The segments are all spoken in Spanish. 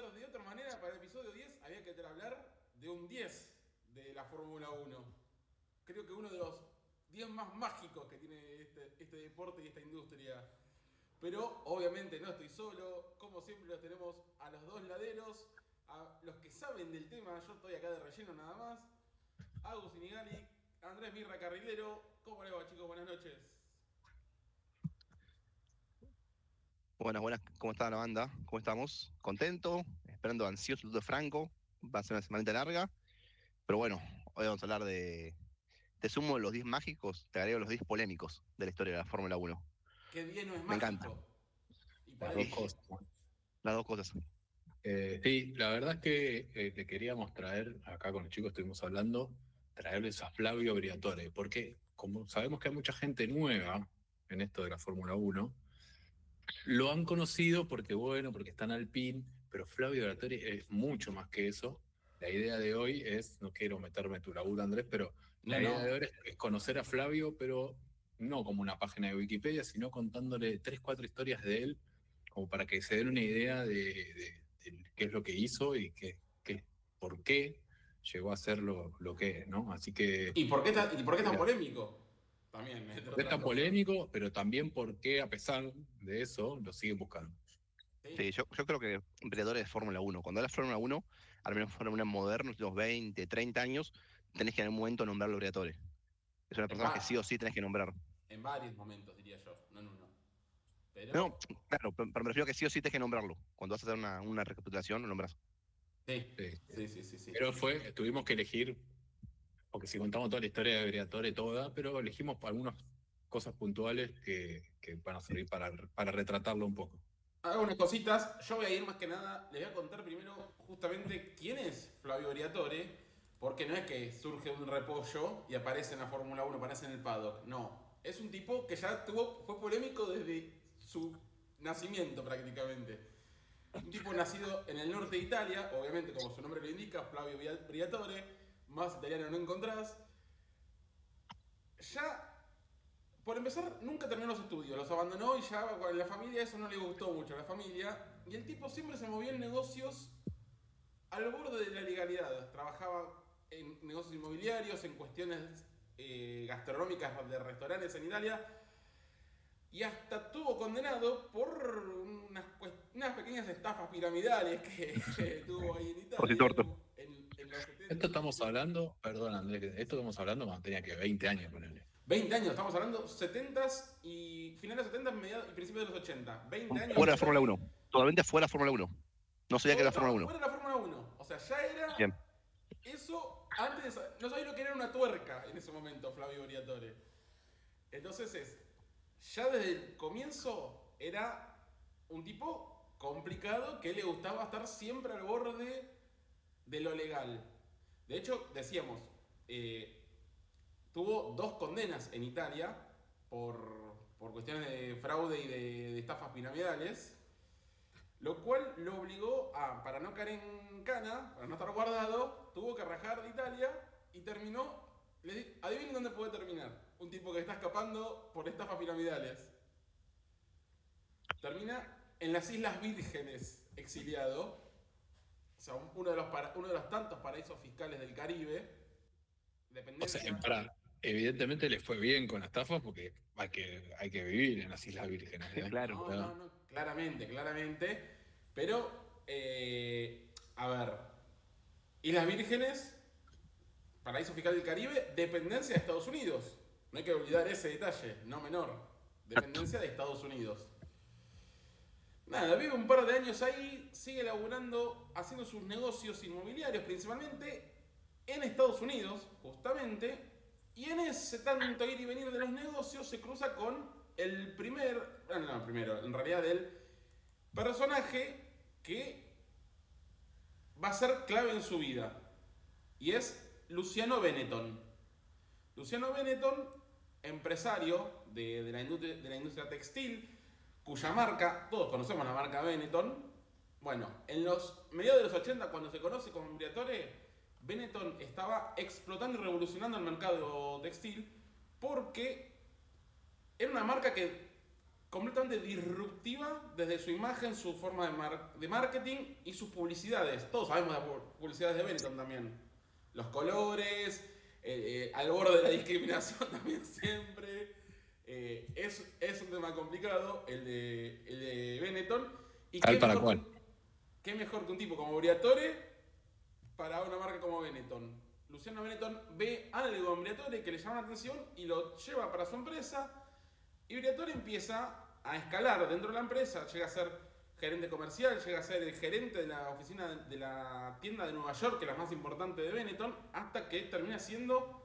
ser de otra manera, para el episodio 10 había que hablar de un 10 de la Fórmula 1. Creo que uno de los 10 más mágicos que tiene este deporte y esta industria. Pero obviamente no estoy solo, como siempre los tenemos a los dos laderos, a los que saben del tema, yo estoy acá de relleno nada más. Agus Inigali, Andrés Mirra Carrilero, ¿cómo le va chicos? Buenas noches. Buenas, buenas, ¿cómo está la banda? ¿Cómo estamos? ¿Contento? Esperando ansioso el Tour de Franco. Va a ser una semanita larga. Pero bueno, hoy vamos a hablar te sumo los 10 mágicos, te agrego los 10 polémicos de la historia de la Fórmula 1. Qué bien no es Me encanta, mágico y Las dos polémico. cosas, ¿no? las dos cosas. Sí, la verdad es que te queríamos traer, acá con los chicos estuvimos hablando, traerles a Flavio Briatore, porque como sabemos que hay mucha gente nueva en esto de la Fórmula 1, lo han conocido porque, bueno, porque está en Alpine, pero Flavio Briatore es mucho más que eso. La idea de hoy es, no quiero meterme en tu laburo, Andrés, pero No, la idea de no. hoy es conocer a Flavio, pero no como una página de Wikipedia, sino contándole 3, 4 historias de él, como para que se den una idea de qué es lo que hizo y por qué llegó a ser lo que es, ¿no? Así que ¿Y por qué es tan polémico? También, entre porque es otras tan cosas. polémico, pero también porque a pesar de eso lo siguen buscando. Sí. Sí, yo creo que Briatore de Fórmula 1. Cuando hablas Fórmula 1, al menos Fórmula 1 moderna, los 20, 30 años, tenés que en algún momento nombrarlo Briatore. Es una En, persona que va- sí o sí tenés que nombrar. en varios momentos, diría yo, no en uno. No, Pero, claro, pero me refiero a que sí o sí tenés que nombrarlo. Cuando vas a hacer una recapitulación, lo nombras. sí, Sí, sí. sí, sí, sí, sí. Pero tuvimos que elegir, porque si contamos toda la historia de Briatore toda, pero elegimos algunas cosas puntuales que van a servir para retratarlo un poco. Hago unas cositas, yo voy a ir más que nada, les voy a contar primero justamente quién es Flavio Briatore, porque no es que surge un repollo y aparece en la Fórmula 1, aparece en el paddock, no. Es un tipo que ya fue polémico desde su nacimiento prácticamente. Un tipo nacido en el norte de Italia, obviamente como su nombre lo indica, Flavio Briatore, más italiano no encontrás. Ya, por empezar, nunca terminó los estudios, los abandonó y ya con la familia eso no le gustó mucho a la familia. Y el tipo siempre se movió en negocios al borde de la legalidad. Trabajaba en negocios inmobiliarios, en cuestiones gastronómicas de restaurantes en Italia. Y hasta estuvo condenado por unas pequeñas estafas piramidales que tuvo ahí en Italia Torto. en los Esto 70 estamos hablando, perdón Andrés, esto estamos hablando cuando tenía que 20 años con él. 20 años, estamos hablando 70 y finales de 70 mediados y principios de los 80. 20 años Fuera de de la Fórmula calle. 1. Totalmente fuera de la Fórmula 1. No sabía que era Fórmula No, 1. fuera de la Fórmula 1. O sea, ya era Bien. eso antes de, no sabía lo que era una tuerca en ese momento, Flavio Briatore. Entonces ya desde el comienzo era un tipo complicado que le gustaba estar siempre al borde de lo legal. De hecho, decíamos, eh, tuvo dos condenas en Italia por, por cuestiones de fraude y de estafas piramidales, lo cual lo obligó a, para no caer en cana, para no estar guardado, tuvo que rajar de Italia y terminó, adivinen dónde puede terminar, un tipo que está escapando por estafas piramidales. Termina en las Islas Vírgenes, exiliado, o sea, uno de los tantos paraísos fiscales del Caribe, O sea, dependencia. evidentemente les fue bien con la estafa porque hay que vivir en las Islas Vírgenes, ¿eh? Claro. No, no, no, claramente, claramente. Pero, a ver, Islas Vírgenes, paraíso fiscal del Caribe, dependencia de Estados Unidos. No hay que olvidar ese detalle, no menor. Dependencia de Estados Unidos. Nada, vive un par de años ahí, sigue laburando, haciendo sus negocios inmobiliarios principalmente en Estados Unidos, justamente. Y en ese tanto ir y venir de los negocios se cruza con el primer, bueno, no, primero, en realidad el personaje que va a ser clave en su vida. Y es Luciano Benetton. Luciano Benetton, empresario de la industria textil, cuya marca, todos conocemos la marca Benetton. Bueno, en los mediados de los 80, cuando se conoce como Briatore, Benetton estaba explotando y revolucionando el mercado textil porque era una marca que completamente disruptiva desde su imagen, su forma de marketing y sus publicidades. Todos sabemos de las publicidades de Benetton también. Los colores, al borde de la discriminación también siempre. Es un tema complicado el de Benetton. Y Tal para cual. qué mejor que un tipo como Briatore para una marca como Benetton. Luciano Benetton ve algo en Briatore que le llama la atención y lo lleva para su empresa. Y Briatore empieza a escalar dentro de la empresa, llega a ser gerente comercial, llega a ser el gerente de la oficina de la tienda de Nueva York, que es la más importante de Benetton, hasta que termina siendo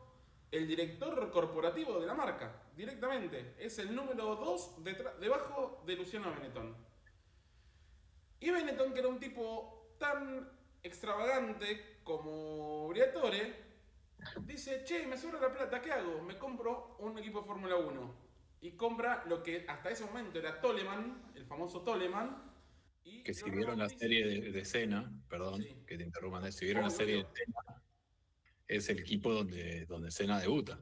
el director corporativo de la marca, directamente. Es el número 2 debajo de Luciano Benetton. Y Benetton, que era un tipo tan extravagante como Briatore, dice, che, me sobra la plata, ¿qué hago? Me compro un equipo de Fórmula 1. Y compra lo que hasta ese momento era Toleman, el famoso Toleman. Y Que lo si vieron la rebautiza. serie de Senna, perdón, Sí, que te interrumpan, si vieron la obvio, serie obvio. de Senna, es el equipo donde Senna debuta.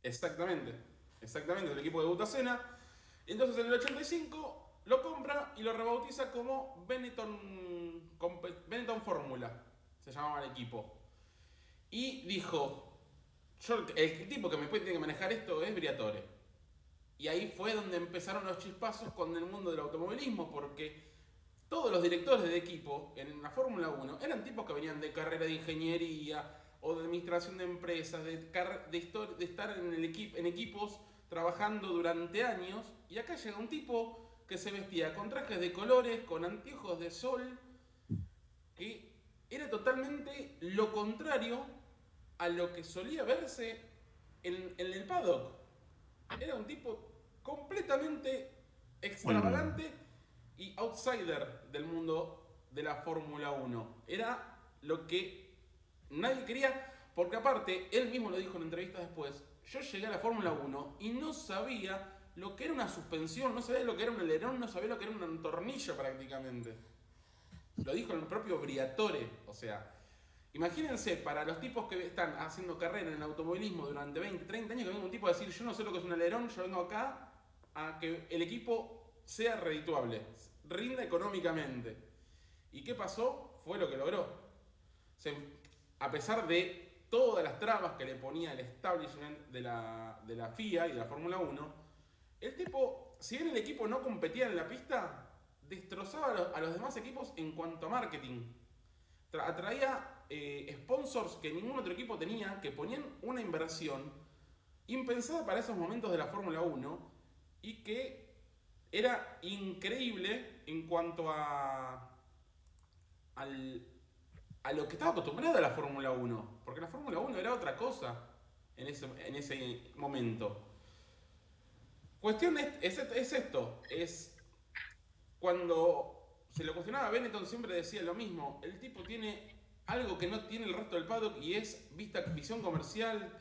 Exactamente. Exactamente, el equipo de Butacena. Entonces en el 85 lo compra y lo rebautiza como Benetton Fórmula. Se llamaba el equipo. Y dijo, el tipo que me tiene que manejar esto es Briatore. Y ahí fue donde empezaron los chispazos con el mundo del automovilismo, porque todos los directores de equipo en la Fórmula 1 eran tipos que venían de carrera de ingeniería o de administración de empresas, de estar en equipos trabajando durante años. Y acá llega un tipo que se vestía con trajes de colores, con anteojos de sol, que era totalmente lo contrario a lo que solía verse en el paddock. Era un tipo completamente Un, extravagante y outsider del mundo de la Fórmula 1. Era lo que nadie quería, porque aparte, él mismo lo dijo en entrevistas después, yo llegué a la Fórmula 1 y no sabía lo que era una suspensión, no sabía lo que era un alerón, no sabía lo que era un tornillo prácticamente. Lo dijo el propio Briatore, o sea, imagínense, para los tipos que están haciendo carrera en el automovilismo durante 20, 30 años, que venga un tipo a decir, yo no sé lo que es un alerón, yo vengo acá a que el equipo sea redituable, rinda económicamente. ¿Y qué pasó? Fue lo que logró. Se, a pesar de todas las trabas que le ponía el establishment de la FIA y de la Fórmula 1, el tipo, si bien el equipo no competía en la pista, destrozaba a los demás equipos en cuanto a marketing. Atraía sponsors que ningún otro equipo tenía, que ponían una inversión impensada para esos momentos de la Fórmula 1 y que era increíble en cuanto al, a lo que estaba acostumbrada la Fórmula 1. Porque la Fórmula 1 era otra cosa en ese momento. Cuestión es esto, es cuando se lo cuestionaba a Benetton siempre decía lo mismo, el tipo tiene algo que no tiene el resto del paddock y es visión comercial,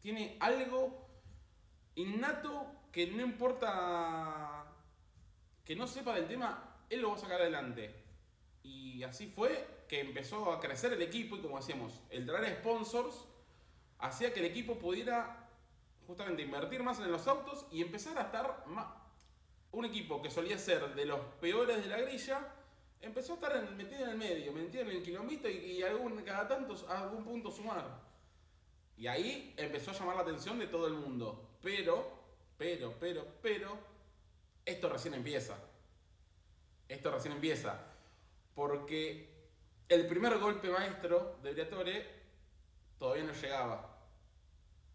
tiene algo innato que no importa que no sepa del tema, él lo va a sacar adelante. Y así fue que empezó a crecer el equipo y como decíamos, el traer sponsors hacía que el equipo pudiera justamente invertir más en los autos y empezar a estar más, un equipo que solía ser de los peores de la grilla, empezó a estar metido en el medio, metido en el quilombito y cada tanto, a algún punto sumar. Y ahí empezó a llamar la atención de todo el mundo. Pero, esto recién empieza. Esto recién empieza. Porque el primer golpe maestro de Briatore todavía no llegaba.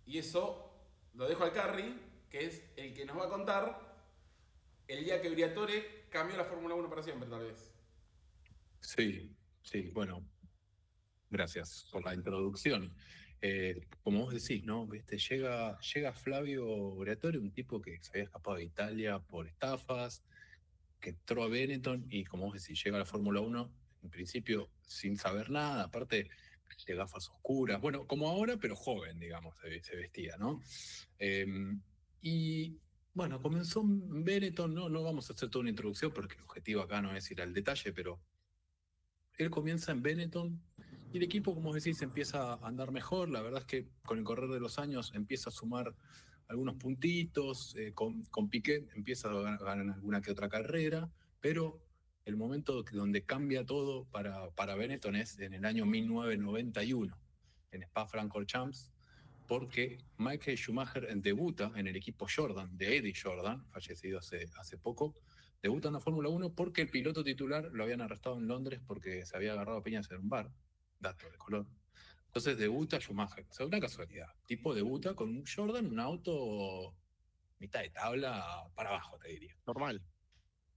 Y eso lo dejo al Carry, que es el que nos va a contar el día que Briatore cambió la Fórmula 1 para siempre, tal vez. sí, sí, bueno, gracias por la introducción. Como vos decís, ¿no? ¿Viste? Llega Flavio Briatore, un tipo que se había escapado de Italia por estafas, que entró a Benetton y como vos decís, llega a la Fórmula 1, en principio sin saber nada, aparte de gafas oscuras, bueno, como ahora, pero joven, digamos, se vestía, ¿no? Eh, y bueno, comenzó en Benetton, no vamos a hacer toda una introducción porque el objetivo acá no es ir al detalle, pero él comienza en Benetton y el equipo, como decís, empieza a andar mejor. La verdad es que con el correr de los años empieza a sumar algunos puntitos, con Piquet empieza a ganar alguna que otra carrera, pero el momento donde cambia todo para Benetton es en el año 1991, en Spa-Francorchamps, porque Michael Schumacher debuta en el equipo Jordan, de Eddie Jordan, fallecido hace poco, debuta en la Fórmula 1 porque el piloto titular lo habían arrestado en Londres porque se había agarrado a piñas en un bar, dato de color. Entonces debuta Schumacher, o sea, una casualidad. Tipo debuta con un Jordan, un auto mitad de tabla para abajo, te diría. Normal.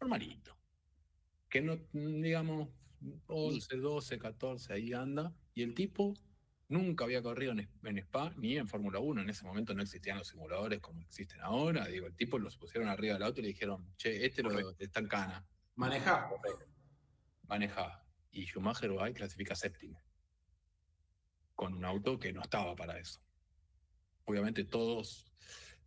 Normalito. Que no, digamos, Ni. 11, 12, 14, ahí anda. Y el tipo nunca había corrido en Spa ni en Fórmula 1. En ese momento no existían los simuladores como existen ahora. Digo, el tipo los pusieron arriba del auto y le dijeron, che, está en cana. Manejá. Maneja. Y Schumacher va y clasifica séptimo. Con un auto que no estaba para eso. Obviamente todos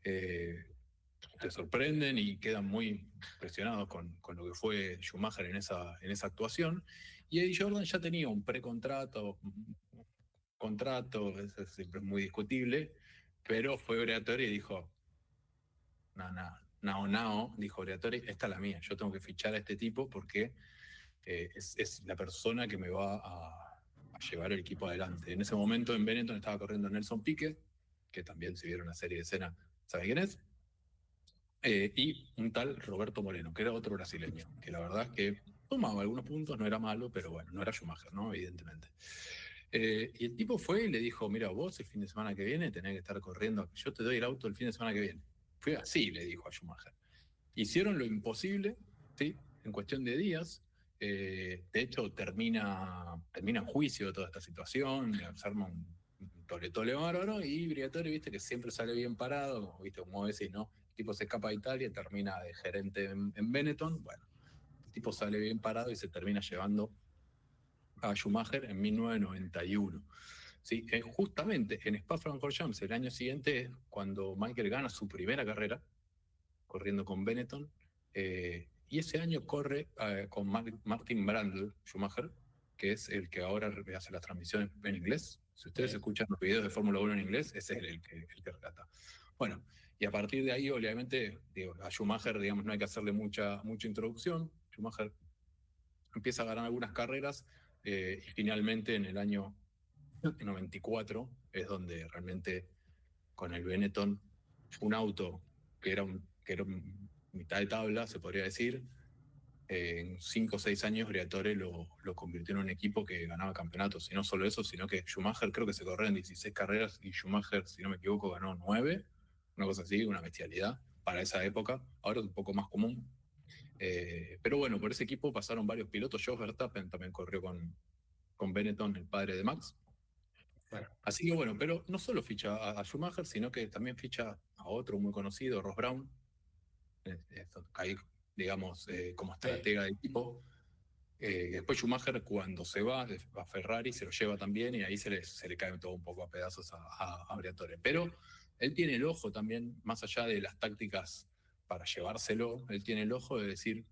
te sorprenden y quedan muy impresionados con lo que fue Schumacher en esa actuación. Y Eddie Jordan ya tenía un precontrato, contrato, eso siempre es muy discutible, pero fue Briatore y dijo, dijo Briatore, esta es la mía, yo tengo que fichar a este tipo porque es la persona que me va a llevar el equipo adelante. En ese momento en Benetton estaba corriendo Nelson Piquet, que también si vieron la serie de escena, ¿sabe quién es? Y un tal Roberto Moreno, que era otro brasileño, que la verdad es que tomaba algunos puntos, no era malo, pero bueno, no era Schumacher, ¿no? Evidentemente. Y el tipo fue y le dijo, mira, vos el fin de semana que viene tenés que estar corriendo, yo te doy el auto el fin de semana que viene. Fue así, le dijo a Schumacher. Hicieron lo imposible, ¿sí? En cuestión de días. De hecho, termina en juicio toda esta situación, se arma un tole bárbaro y Briatore, viste, que siempre sale bien parado, como, viste, como decís, ¿no? El tipo se escapa de Italia, termina de gerente en Benetton, bueno, el tipo sale bien parado y se termina llevando a Schumacher en 1991. Sí, justamente en Spa-Francorchamps el año siguiente, cuando Michael gana su primera carrera, corriendo con Benetton, y ese año corre con Martin Brundle, Schumacher, que es el que ahora hace las transmisiones en inglés. Si ustedes Sí. escuchan los videos de Fórmula 1 en inglés, ese es el que relata. Bueno, y a partir de ahí, obviamente, digo, a Schumacher, digamos, no hay que hacerle mucha introducción. Schumacher empieza a ganar algunas carreras y finalmente en el año 94 es donde realmente con el Benetton, un auto que era mitad de tabla, se podría decir, en 5 o 6 años Briatore lo convirtió en un equipo que ganaba campeonatos. Y no solo eso, sino que Schumacher creo que se corrió en 16 carreras y Schumacher, si no me equivoco, ganó 9, una cosa así, una bestialidad para esa época. Ahora es un poco más común. Pero bueno, por ese equipo pasaron varios pilotos. Jos Verstappen también corrió con Benetton, el padre de Max. Bueno. Así que bueno, pero no solo ficha a Schumacher, sino que también ficha a otro muy conocido, Ross Brown, ahí, digamos, como estratega de equipo. Después Schumacher, cuando se va a Ferrari, se lo lleva también y ahí se le cae todo un poco a pedazos a Briatore. Pero él tiene el ojo también, más allá de las tácticas para llevárselo, él tiene el ojo de decir,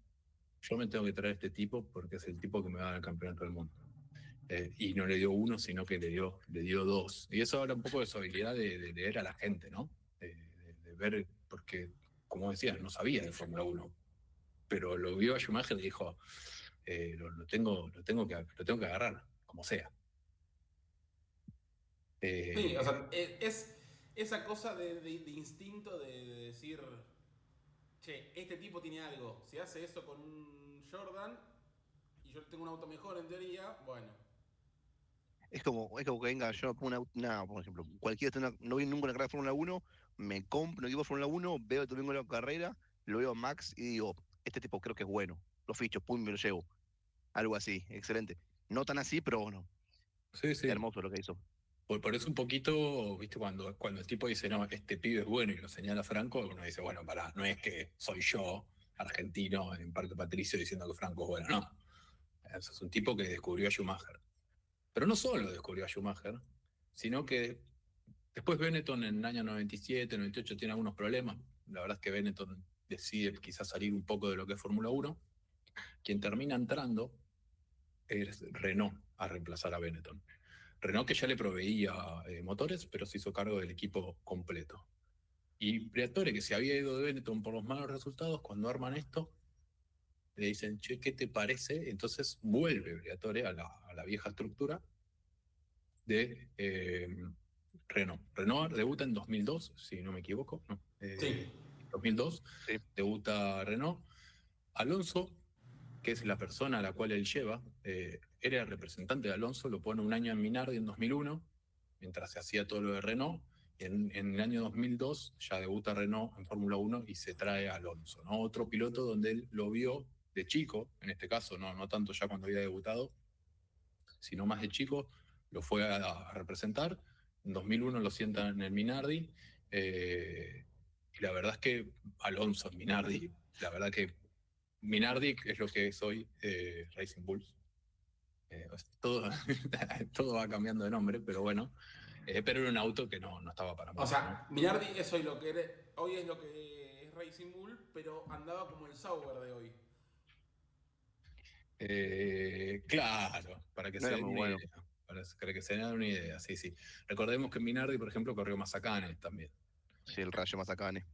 yo me tengo que traer a este tipo porque es el tipo que me va a dar el campeonato del mundo. Y no le dio uno, sino que le dio dos. Y eso habla un poco de su habilidad de leer a la gente, ¿no? De ver, porque, como decías, no sabía de Fórmula 1, pero lo vio a Schumacher y dijo, lo tengo que agarrar, como sea. Sí, o Eh, sea, es esa cosa de instinto de decir, che, este tipo tiene algo. Si hace eso con un Jordan y yo tengo un auto mejor en teoría, bueno. Es como que venga, yo por ejemplo, no vi nunca una carrera de Fórmula 1, me compro un equipo de Fórmula 1, veo el domingo la carrera, lo veo a Max y digo, este tipo creo que es bueno, lo ficho, pum, me lo llevo. Algo así, excelente. No tan así, pero bueno, sí, sí. hermoso lo que hizo. Por eso un poquito, viste, cuando el tipo dice, no, este pibe es bueno y lo señala Franco, uno dice, bueno, pará, no es que soy yo, argentino, en Parque Patricio, diciendo que Franco es bueno, no. Eso es un tipo que descubrió a Schumacher. Pero no solo descubrió a Schumacher, sino que después Benetton en el año 97, 98 tiene algunos problemas. La verdad es que Benetton decide quizás salir un poco de lo que es Fórmula 1. Quien termina entrando es Renault a reemplazar a Benetton. Renault que ya le proveía motores, pero se hizo cargo del equipo completo. Y Briatore, que se había ido de Benetton por los malos resultados, cuando arman esto, le dicen, che, ¿qué te parece? Entonces vuelve Briatore a la vieja estructura de Renault. Renault debuta en 2002, si no me equivoco, ¿no? Sí. 2002, Sí. debuta Renault. Alonso, que es la persona a la cual él lleva, era el representante de Alonso, lo pone un año en Minardi en 2001, mientras se hacía todo lo de Renault. Y en el año 2002 ya debuta Renault en Fórmula 1 y se trae a Alonso, ¿no? Otro piloto donde él lo vio de chico, en este caso, no tanto ya cuando había debutado, sino más de chico, lo fue a representar. En 2001 lo sientan en el Minardi. Y la verdad es que Alonso en Minardi, la verdad que Minardi es lo que es hoy Racing Bulls. Todo, todo va cambiando de nombre, pero bueno. Pero era un auto que no estaba para O mucho, ¿no? sea, Minardi es hoy lo que hoy es lo que es Racing Bull, pero andaba como el Sauber de hoy. Claro, para que No se era den muy una bueno. idea. Para que se den una idea, sí, sí. Recordemos que Minardi, por ejemplo, corrió Mazacane también. Sí, el Rayo Mazacane.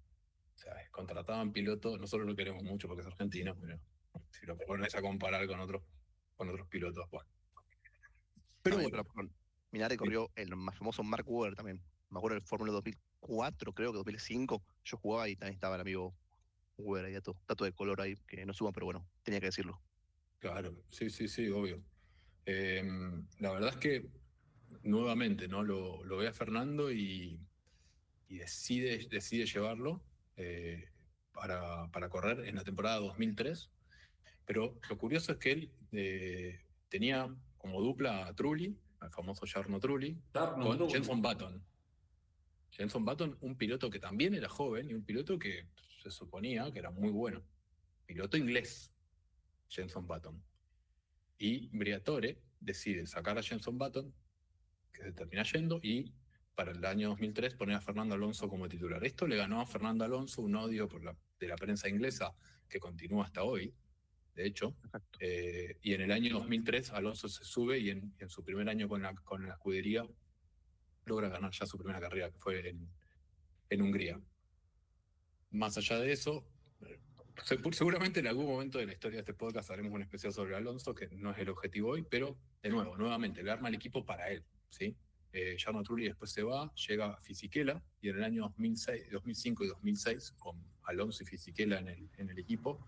O sea, contrataban pilotos, nosotros lo queremos mucho porque es argentino, pero si lo pones a comparar con otros pilotos, bueno. Pero También, bueno, pero perdón, Minardi corrió el más famoso Mark Webber también. Me acuerdo del Fórmula 2004, creo que 2005. Yo jugaba y también estaba el amigo Webber ahí, dato de color ahí, que no suban, pero bueno, tenía que decirlo. claro, sí, sí, sí, obvio. Eh, la verdad es que nuevamente, ¿no? Lo ve a Fernando y decide llevarlo para correr en la temporada 2003. Pero lo curioso es que él tenía como dupla a Trulli, al famoso Jarno Trulli, Jarno con Trulli. Jenson Button. Jenson Button, un piloto que también era joven y un piloto que se suponía que era muy bueno. Piloto inglés, Jenson Button. Y Briatore decide sacar a Jenson Button, que se termina yendo, y para el año 2003 poner a Fernando Alonso como titular. Esto le ganó a Fernando Alonso un odio de la prensa inglesa que continúa hasta hoy, de hecho. Exacto. Y en el año 2003 Alonso se sube y en su primer año con la escudería logra ganar ya su primera carrera, que fue en Hungría. Más allá de eso, seguramente en algún momento de la historia de este podcast haremos un especial sobre Alonso, que no es el objetivo hoy, pero de nuevo, nuevamente, le arma el equipo para él, ¿sí? Jarno Trulli después se va, llega a Fisichella y en el año 2006, 2005 y 2006, con Alonso y Fisichella en el equipo,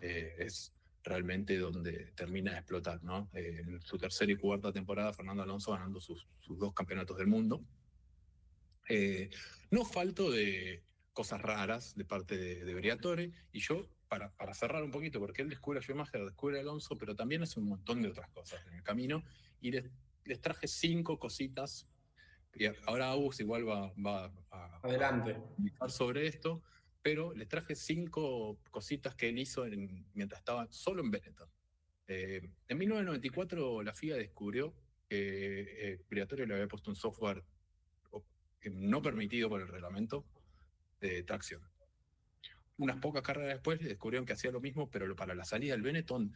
es realmente donde termina de explotar, ¿no? En su tercera y cuarta temporada, Fernando Alonso ganando sus dos campeonatos del mundo. No falto de cosas raras de parte de Briatore, y yo, para cerrar un poquito, porque él descubre a Schumacher, descubre a Alonso, pero también hace un montón de otras cosas en el camino, y les traje 5 cositas, y ahora Agus igual va a Adelante. comentar sobre esto, pero les traje 5 cositas que él hizo mientras estaba solo en Benetton. En 1994 la FIA descubrió que Briatore le había puesto un software no permitido por el reglamento de tracción. Unas pocas carreras después descubrieron que hacía lo mismo, pero para la salida del Benetton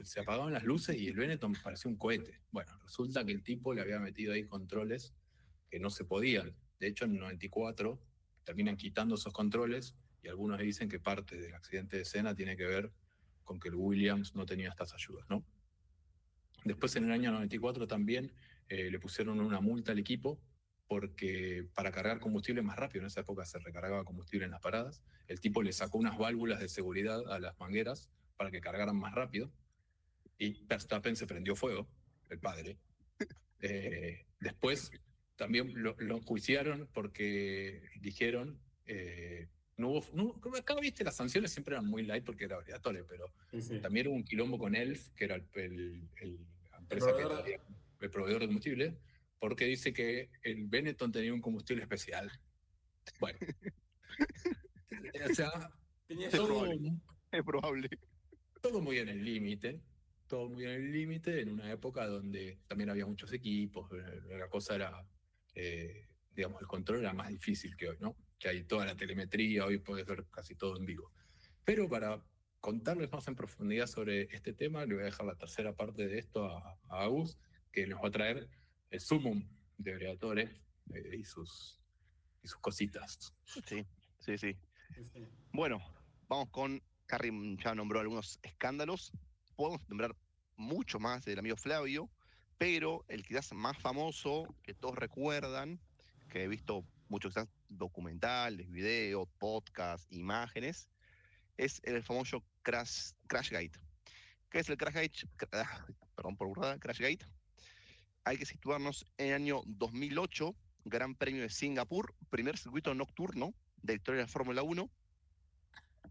se apagaban las luces y el Benetton parecía un cohete. Bueno, resulta que el tipo le había metido ahí controles que no se podían. De hecho, en el 94 terminan quitando esos controles y algunos dicen que parte del accidente de Senna tiene que ver con que el Williams no tenía estas ayudas, ¿no? Después, en el año 94 también le pusieron una multa al equipo porque para cargar combustible más rápido, en esa época se recargaba combustible en las paradas, el tipo le sacó unas válvulas de seguridad a las mangueras para que cargaran más rápido y Verstappen se prendió fuego, el padre. Después también lo enjuiciaron porque dijeron, no hubo, acá viste, las sanciones siempre eran muy light porque era obligatorio, pero Sí, sí. también hubo un quilombo con Elf, que era la El empresa que proveedor. traía el proveedor de combustible, porque dice que el Benetton tenía un combustible especial. Bueno, o sea, Tenía Es su. todo, probable, es probable. todo muy en el límite, todo muy en el límite, en una época donde también había muchos equipos, la cosa era, digamos, el control era más difícil que hoy, ¿no? Que hay toda la telemetría, hoy puedes ver casi todo en vivo. Pero para contarles más en profundidad sobre este tema, le voy a dejar la tercera parte de esto a Agus, que nos va a traer el sumum de Briatore y sus y sus cositas. Sí, sí, sí. Sí, sí. Bueno, vamos con, Carrie ya nombró algunos escándalos, podemos nombrar mucho más del amigo Flavio, pero el quizás más famoso que todos recuerdan, que he visto muchos quizás documentales, videos, podcasts, imágenes, es el famoso Crashgate. ¿Qué es el Crashgate? Perdón por burrada, Crashgate. Hay que situarnos en el año 2008, Gran Premio de Singapur, primer circuito nocturno de la historia de la Fórmula 1.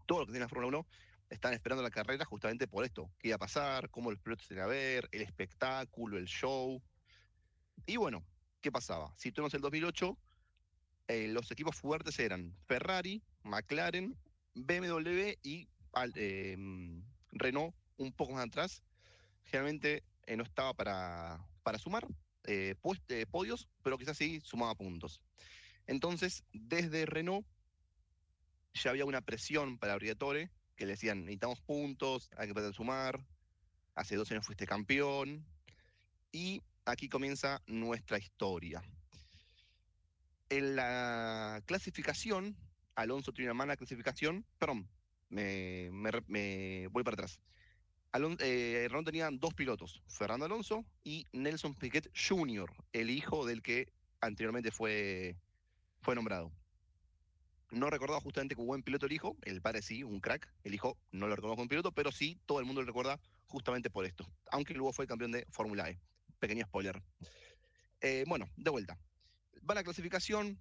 Todo lo que tiene la Fórmula 1 están esperando la carrera justamente por esto, qué iba a pasar, cómo los pilotos se iban a ver, el espectáculo, el show. Y bueno, ¿qué pasaba? Si tuvimos el 2008, los equipos fuertes eran Ferrari, McLaren, BMW y Renault un poco más atrás. Generalmente no estaba para sumar podios, pero quizás sí sumaba puntos. Entonces, desde Renault ya había una presión para Briatore, que le decían, necesitamos puntos, hay que poder sumar, hace 2 años fuiste campeón, y aquí comienza nuestra historia. En la clasificación, Alonso tiene una mala clasificación, perdón, me voy para atrás. Renault tenía 2 pilotos, Fernando Alonso y Nelson Piquet Jr., el hijo del que anteriormente fue nombrado. No recordaba justamente como buen piloto el hijo, el padre sí, un crack, el hijo no lo recordaba como piloto, pero sí todo el mundo lo recuerda justamente por esto, aunque luego fue campeón de Fórmula E. Pequeño spoiler. Bueno, de vuelta. Va la clasificación,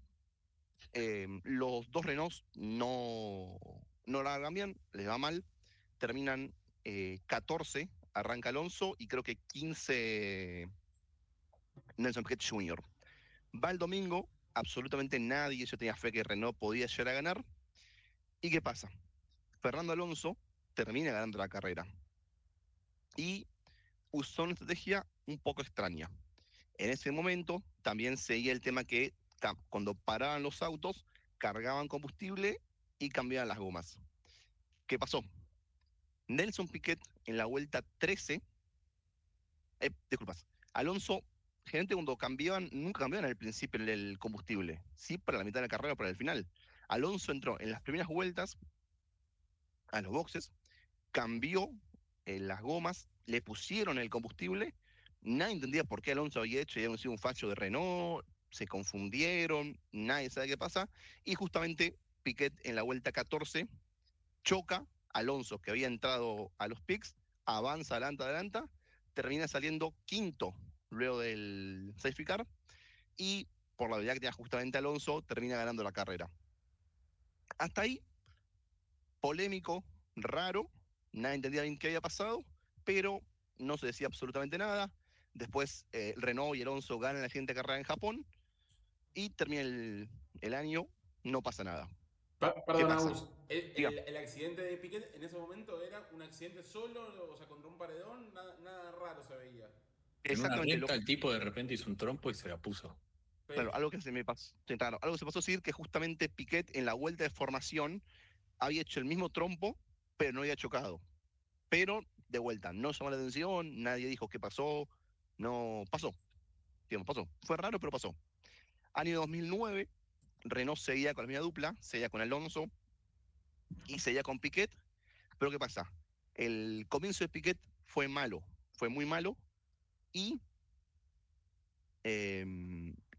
los dos Renaults no la hagan bien, les va mal, terminan 14, arranca Alonso y creo que 15 Nelson Piquet Jr. Va el domingo, absolutamente nadie, yo tenía fe que Renault podía llegar a ganar. ¿Y qué pasa? Fernando Alonso termina ganando la carrera y usó una estrategia un poco extraña. En ese momento también seguía el tema que cuando paraban los autos, cargaban combustible y cambiaban las gomas. ¿Qué pasó? Nelson Piquet en la vuelta 13, disculpas, Alonso, gente cuando cambiaban, nunca cambiaban al principio el combustible, sí para la mitad de la carrera o para el final. Alonso entró en las primeras vueltas a los boxes, cambió las gomas, le pusieron el combustible, nadie entendía por qué Alonso había hecho, y había sido un fallo de Renault, se confundieron, nadie sabe qué pasa, y justamente Piquet en la vuelta 14 choca, Alonso que había entrado a los pits, avanza, adelanta, termina saliendo quinto luego del safety car, y por la habilidad que tenía justamente Alonso, termina ganando la carrera. Hasta ahí polémico, raro, nadie entendía bien qué había pasado, pero no se decía absolutamente nada. Después Renault y Alonso ganan la siguiente carrera en Japón y termina el año, no pasa nada. ¿Qué Perdón, pasa? Agus. Diga, El accidente de Piquet en ese momento era un accidente solo, o sea, contra un paredón, nada raro se veía. En una exactamente recta el tipo de repente hizo un trompo y se la puso. claro, Sí. algo que se me pasó, sí, claro, algo que se pasó a decir que justamente Piquet en la vuelta de formación había hecho el mismo trompo, pero no había chocado. Pero de vuelta, no llamó la atención, nadie dijo qué pasó, no pasó, digamos, pasó. Fue raro, pero pasó. Año 2009, Renault seguía con la misma dupla, seguía con Alonso y seguía con Piquet. Pero ¿qué pasa? El comienzo de Piquet fue malo, fue muy malo y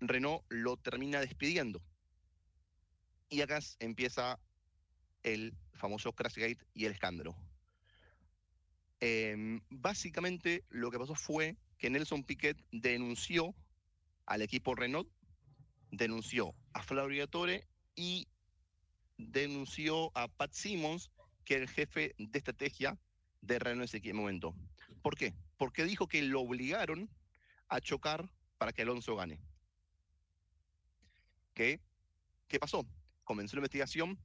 Renault lo termina despidiendo. Y acá empieza el famoso Crashgate y el escándalo. Básicamente lo que pasó fue que Nelson Piquet denunció al equipo Renault, denunció a Flavio Briatore y denunció a Pat Simmons, que era el jefe de estrategia de Renault en ese momento. ¿Por qué? Porque dijo que lo obligaron a chocar para que Alonso gane. ¿Qué, qué pasó? Comenzó la investigación,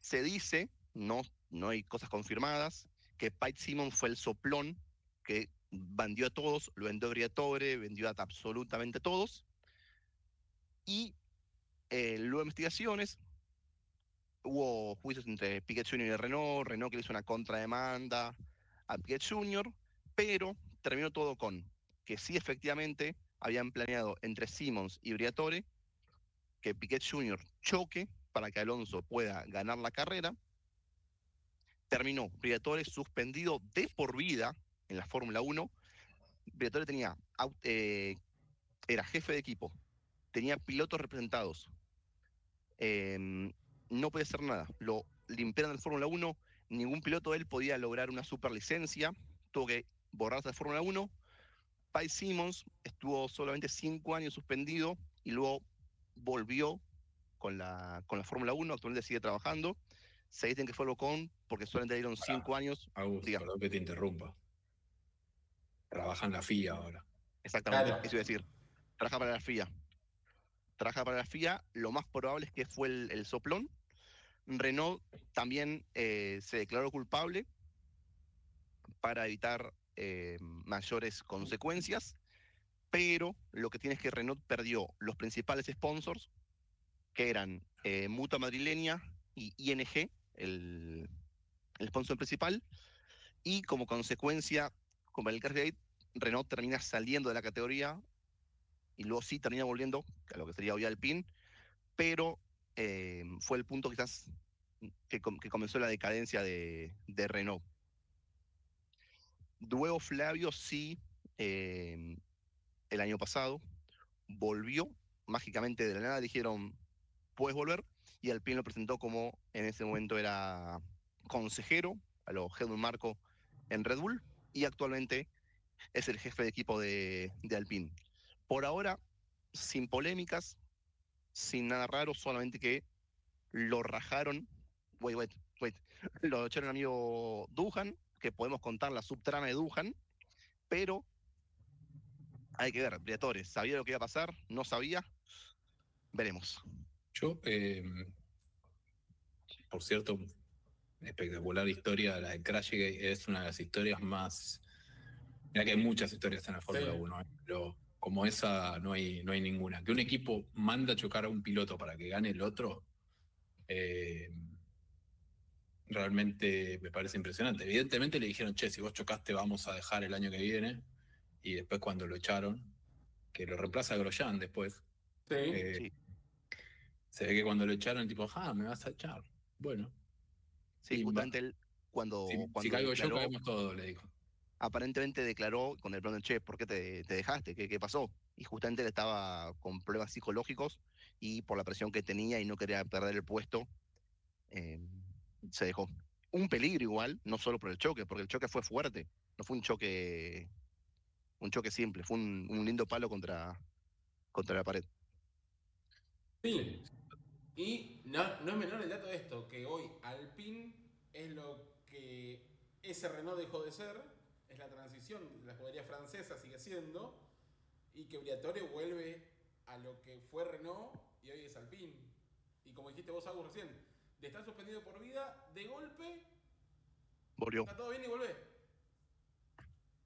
se dice, no hay cosas confirmadas, que Pat Simmons fue el soplón que vendió a todos, lo vendió a Briatore, vendió a absolutamente todos, y luego de investigaciones hubo juicios entre Piquet Jr. y Renault, Renault que le hizo una contrademanda a Piquet Jr., pero terminó todo con que sí efectivamente habían planeado entre Simmons y Briatore que Piquet Jr. choque para que Alonso pueda ganar la carrera. Terminó Briatore suspendido de por vida en la Fórmula 1. Briatore era jefe de equipo, tenía pilotos representados, no podía hacer nada. Lo limpiaron del Fórmula 1, ningún piloto de él podía lograr una superlicencia, tuvo que borrarse de Fórmula 1. Pai Simmons estuvo solamente 5 años suspendido y luego volvió con la Fórmula 1, actualmente sigue trabajando. Se dicen que fue Ocon porque solamente le dieron Pará, 5 años. Agus, Diga, perdón que te interrumpa. Trabaja en la FIA ahora. exactamente, Claro. eso iba a decir. Trabaja para la FIA. Trabaja para la FIA, lo más probable es que fue el soplón. Renault también se declaró culpable para evitar mayores consecuencias, pero lo que tiene es que Renault perdió los principales sponsors, que eran Mutua Madrileña y ING, el sponsor principal, y como consecuencia, como en el Cargate, Renault termina saliendo de la categoría y luego sí termina volviendo a lo que sería hoy Alpine, pero fue el punto quizás que comenzó la decadencia de Renault. Luego Flavio sí, el año pasado, volvió mágicamente de la nada, dijeron, puedes volver, y Alpine lo presentó como en ese momento era consejero a los Helmut Marko en Red Bull, y actualmente es el jefe de equipo de Alpine. Por ahora, sin polémicas, sin nada raro, solamente que lo rajaron, wait, lo echaron al amigo Duhan, que podemos contar la subtrama de Duhan, pero hay que ver, Briatore, ¿sabía lo que iba a pasar? ¿No sabía? Veremos. Yo, por cierto, espectacular historia, la de Crashgate es una de las historias más. Mira que hay muchas historias en la Fórmula Sí. 1, pero como esa no hay ninguna. Que un equipo manda a chocar a un piloto para que gane el otro, eh, realmente me parece impresionante. Evidentemente le dijeron, che, si vos chocaste vamos a dejar el año que viene, y después cuando lo echaron, que lo reemplaza Grosjean después, Sí. eh, Sí, se ve que cuando lo echaron, tipo, me vas a echar. Bueno, sí, y justamente él si cuando caigo yo, declaró, caemos todos, le dijo. aparentemente declaró con el plan de che, ¿por qué te dejaste? ¿Qué pasó? Y justamente él estaba con problemas psicológicos y por la presión que tenía y no quería perder el puesto, eh, se dejó. Un peligro igual, no solo por el choque, porque el choque fue fuerte, no fue un choque simple, fue un lindo palo contra la pared. Sí. Y no es menor el dato de esto, que hoy Alpine es lo que ese Renault dejó de ser, es la transición, la escudería francesa sigue siendo, y que Briatore vuelve a lo que fue Renault y hoy es Alpine. Y como dijiste vos, Agus, recién, de estar suspendido por vida, de golpe, Volvió. está todo bien y volvé.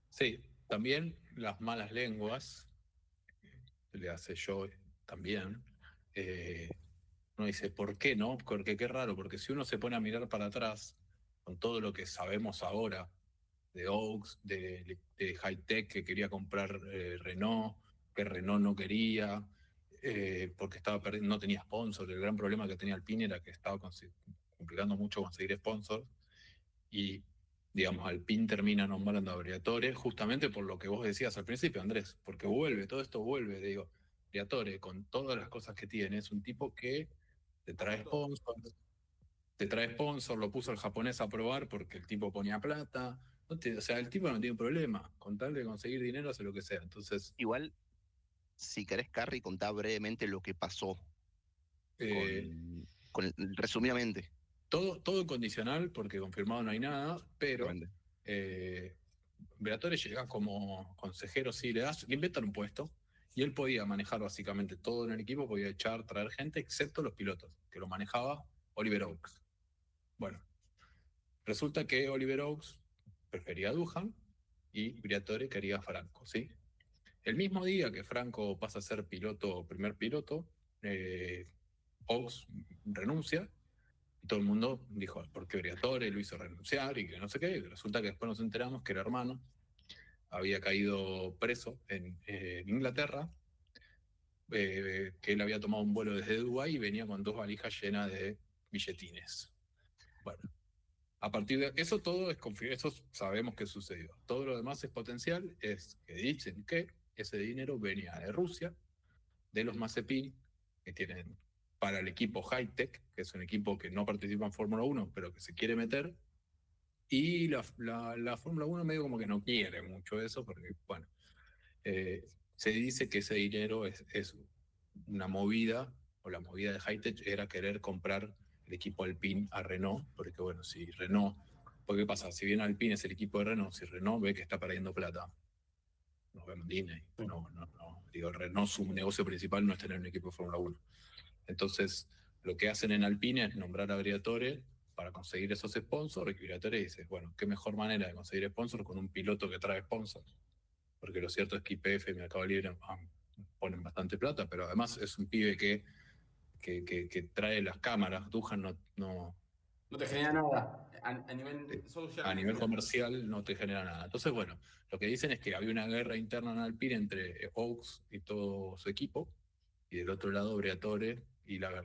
Sí, también las malas lenguas, le hace yo también. eh, Uno dice, ¿por qué no? Porque qué raro, porque si uno se pone a mirar para atrás, con todo lo que sabemos ahora de Oaks, de Hightech que quería comprar Renault, que Renault no quería, porque no tenía sponsor. El gran problema que tenía Alpine era que estaba complicando mucho conseguir sponsors. Y, digamos, Alpine termina nombrando a Briatore justamente por lo que vos decías al principio, Andrés, porque vuelve, todo esto vuelve, digo, Briatore, con todas las cosas que tiene, es un tipo que te Vamos trae todo. sponsors, te trae sponsor, lo puso el japonés a probar porque el tipo ponía plata. O sea, el tipo no tiene problema. Con tal de conseguir dinero hace lo que sea. Entonces, Igual, si querés, Carry, contá brevemente lo que pasó eh, resumidamente. todo incondicional, porque confirmado no hay nada, pero Exactamente. eh, Briatore llega como consejero, sí, le inventan un puesto, y él podía manejar básicamente todo en el equipo, podía echar, traer gente, excepto los pilotos, que lo manejaba Oliver Oaks. Bueno, resulta que Oliver Oaks prefería a Duhan y Briatore quería a Franco, ¿sí? El mismo día que Franco pasa a ser primer piloto, eh, Oaks renuncia, y todo el mundo dijo, ¿por qué Briatore lo hizo renunciar? Y que no sé qué. Y resulta que después nos enteramos que era hermano, había caído preso en Inglaterra, que él había tomado un vuelo desde Dubái y venía con 2 valijas llenas de billetines. Bueno, a partir de eso todo es eso sabemos que sucedió. Todo lo demás es potencial, es que dicen que ese dinero venía de Rusia, de los Mazepin, que tienen para el equipo Hightech, que es un equipo que no participa en Fórmula 1, pero que se quiere meter, y la Fórmula 1 medio como que no quiere mucho eso, porque, bueno, se dice que ese dinero es una movida, o la movida de Hightech era querer comprar el equipo Alpine a Renault, porque bueno, si Renault, porque ¿qué pasa? Si bien Alpine es el equipo de Renault, si Renault ve que está perdiendo plata, nos vemos en Disney. No. Digo, Renault, su negocio principal no es tener un equipo de Fórmula 1. Entonces, lo que hacen en Alpine es nombrar a Briatore para conseguir esos sponsors, y Briatore dice, bueno, qué mejor manera de conseguir sponsors con un piloto que trae sponsors, porque lo cierto es que YPF y Mercado Libre ponen bastante plata, pero además es un pibe que trae las cámaras. Dujan No te genera nada a nivel social a nivel media. comercial no te genera nada. Entonces, bueno, lo que dicen es que había una guerra interna en Alpine entre Oaks y todo su equipo, y del otro lado Briatore y la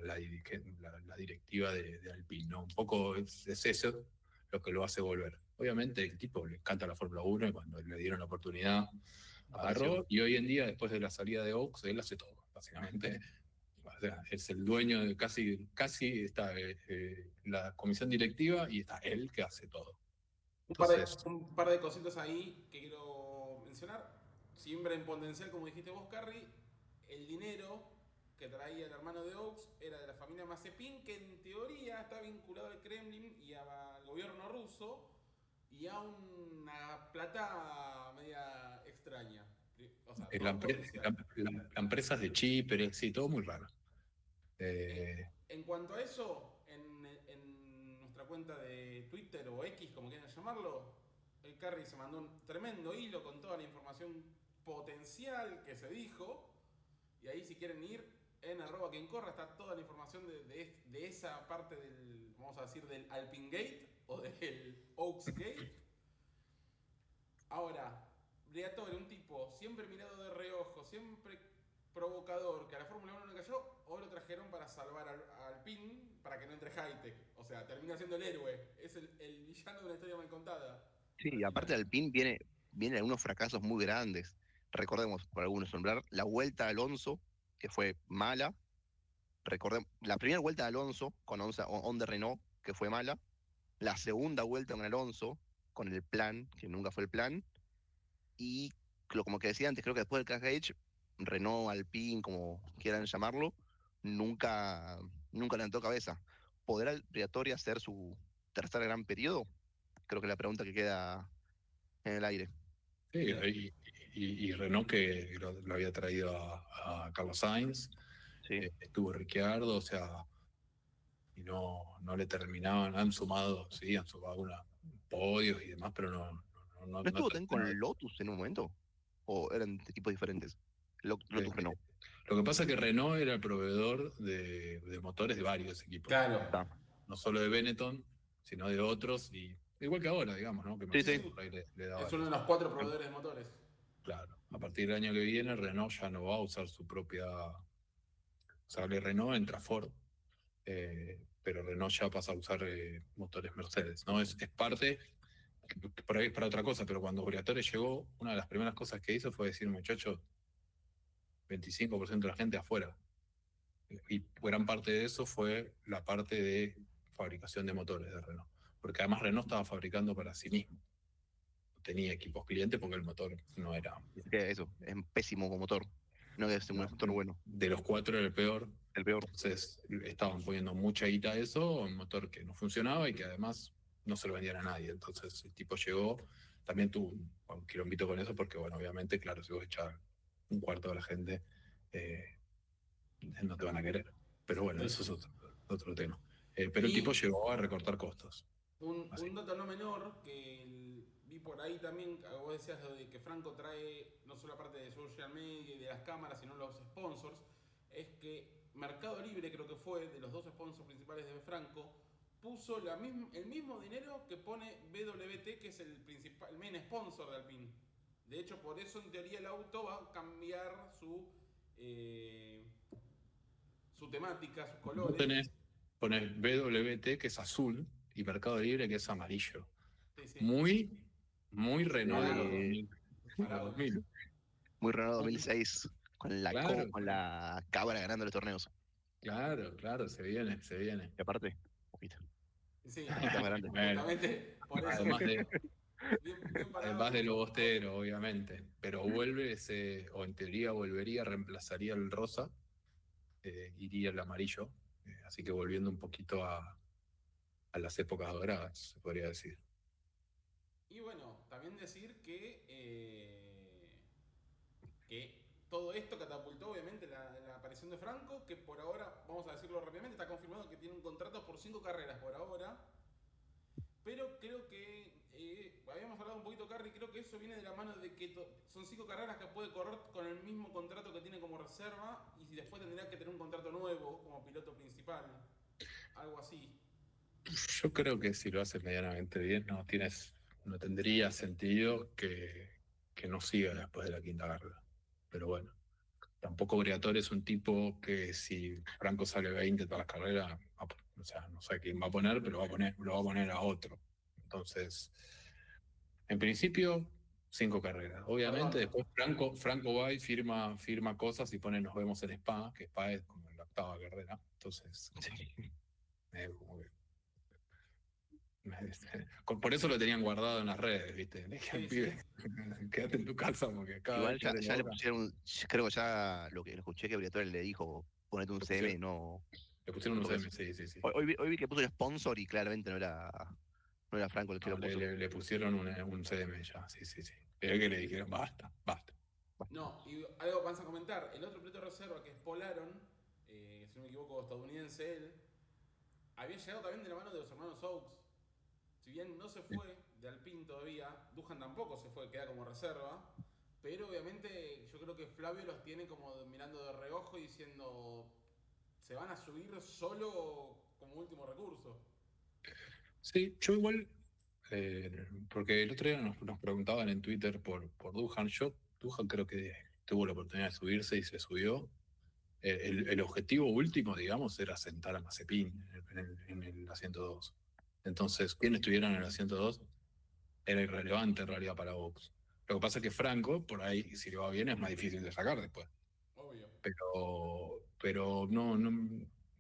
directiva de Alpine, ¿no? Un poco es eso lo que lo hace volver. Obviamente el tipo le encanta la Fórmula 1 y cuando le dieron la oportunidad Apareció. agarró, y hoy en día, después de la salida de Oaks, él hace todo, básicamente. O sea, es el dueño de casi está la comisión directiva y está él que hace todo. Entonces, Un par de cositas ahí que quiero mencionar. Siempre en potencial, como dijiste vos, Carrie, el dinero que traía el hermano de Oaks era de la familia Mazepin, que en teoría está vinculado al Kremlin y al gobierno ruso y a una plata media extraña. O sea, la, todo empre- potencial. la empresa es de Chipre, sí, todo muy raro. En, Eh, en cuanto a eso, en nuestra cuenta de Twitter o X, como quieran llamarlo, el Carry se mandó un tremendo hilo con toda la información potencial que se dijo. Y ahí si quieren ir en arroba quien corra está toda la información de esa parte del, vamos a decir, del Alpine Gate o del Oaks Gate. Ahora, Briatore, un tipo siempre mirado de reojo, siempre provocador, que a la Fórmula 1 no le cayó, hoy lo trajeron para salvar a Alpine para que no entre Hightech. O sea, termina siendo el héroe. Es el villano de una historia mal contada. Sí, Al y aparte final. del PIN viene algunos fracasos muy grandes. Recordemos, por algunos nombrar, la vuelta de Alonso, que fue mala. Recordemos, la primera vuelta de Alonso con On de Renault, que fue mala. La segunda vuelta con Alonso, con el plan, que nunca fue el plan. Y como que decía antes, creo que después del Crash Gate, Renault, Alpine, como quieran llamarlo, nunca, nunca levantó cabeza. ¿Podrá el Briatore hacer su tercer gran periodo? Creo que es la pregunta que queda en el aire. sí, y Renault que lo había traído a Carlos Sainz, Sí. estuvo Ricciardo, o sea, y no le terminaban, sí, han sumado podios y demás, pero ¿No no estuvo también terminaron. con Lotus en un momento? ¿O eran de equipos diferentes? Eh, Lotus Renault. lo que pasa es que Renault era el proveedor de motores de varios equipos, Claro. Está. no solo de Benetton, sino de otros, y igual que ahora, digamos, ¿no? Que Sí, Sí, sí. Mercedes sí. por ahí le da Es uno de varios. los 4 proveedores de motores. Claro, a partir del año que viene, Renault ya no va a usar su propia. Sale Renault, entra Ford, pero Renault ya pasa a usar motores Mercedes, ¿no? Es parte, que por ahí es para otra cosa, pero cuando Briatore llegó, una de las primeras cosas que hizo fue decir, muchachos, 25% de la gente afuera. Y gran parte de eso fue la parte de fabricación de motores de Renault. Porque además Renault estaba fabricando para sí mismo. No tenía equipos clientes porque el motor no era. Que eso, es pésimo como motor. No es un No, motor bueno, de los cuatro era el peor. el peor. Entonces estaban poniendo mucha guita a eso, un motor que no funcionaba y que además no se lo vendían a nadie. Entonces el tipo llegó, también tuvo un quilombito con eso porque, bueno, obviamente, claro, si vos echás un cuarto de la gente, eh, no te van a querer. Pero bueno, Sí. eso es otro tema. Pero el tipo Y llegó a recortar costos. Así. un dato no menor que vi por ahí también, vos decías lo de que Franco trae no solo la parte de social media y de las cámaras, sino los sponsors, es que Mercado Libre, creo que fue, de los dos sponsors principales de Franco, puso el mismo dinero que pone BWT, que es el main sponsor de Alpine. De hecho, por eso en teoría el auto va a cambiar su eh, su temática, sus Vos colores. pones BWT, que es azul, y Mercado Libre, que es amarillo. Sí, sí. Muy, muy Renault de los Muy 2000. De los faraón. 2000. Muy Renault 2006, con Claro, con la cabra ganando los torneos. claro, se viene, se viene. Y aparte, poquito, Sí, poquito más grande. Bueno, justamente por eso. además de, Bien además de parado. lo bostero, obviamente. Pero vuelve ese, o en teoría volvería, reemplazaría el rosa, iría el amarillo. Así que volviendo un poquito a las épocas doradas, se podría decir. Y bueno, también decir que todo esto catapultó obviamente la aparición de Franco, que por ahora, vamos a decirlo rápidamente, está confirmado que tiene un contrato por 5 carreras por ahora. Pero creo que, habíamos hablado un poquito, Carly, creo que eso viene de la mano de que son 5 carreras que puede correr con el mismo contrato que tiene como reserva y después tendría que tener un contrato nuevo como piloto principal. Algo así. Yo creo que si lo haces medianamente bien, no tendría sentido que no siga después de la quinta carrera. Pero bueno, tampoco Briatore es un tipo que si Franco sale 20 todas las carreras, o sea, no sé quién va a poner, pero lo va a poner a otro. Entonces, en principio, 5 carreras. Obviamente, Perdón. después Franco va y firma cosas y pone nos vemos en Spa, que Spa es como la octava carrera. Entonces, Sí. como que por eso lo tenían guardado en las redes, ¿viste? Le dije al Sí, pibe, sí. quédate en tu casa porque cada vez Igual que abre la ya le boca, pusieron, creo que ya lo escuché que Briatore le dijo, ponete un le CM y pusieron, no, le pusieron no un toques. CM, sí, sí, sí. Hoy vi que puso un sponsor y claramente no era Franco el que No, lo puso. le pusieron un CM ya, sí, sí, sí. Pero que le dijeron, basta, basta. No, y algo vas a comentar. El otro piloto de reserva que es Paul Aron, si no me equivoco, estadounidense él, había llegado también de la mano de los hermanos Oaks. Si bien no se fue de Alpine todavía, Duhan tampoco se fue, queda como reserva. Pero obviamente yo creo que Flavio los tiene como mirando de reojo y diciendo, se van a subir solo como último recurso. Sí, yo igual, porque el otro día nos preguntaban en Twitter por Duhan. Duhan creo que tuvo la oportunidad de subirse y se subió. El objetivo último, digamos, era sentar a Mazepin en el asiento 2. Entonces, quien estuviera en el asiento 2 era irrelevante en realidad para Vox. Lo que pasa es que Franco, por ahí, si le va bien, es más difícil de sacar después. Obvio. Pero no,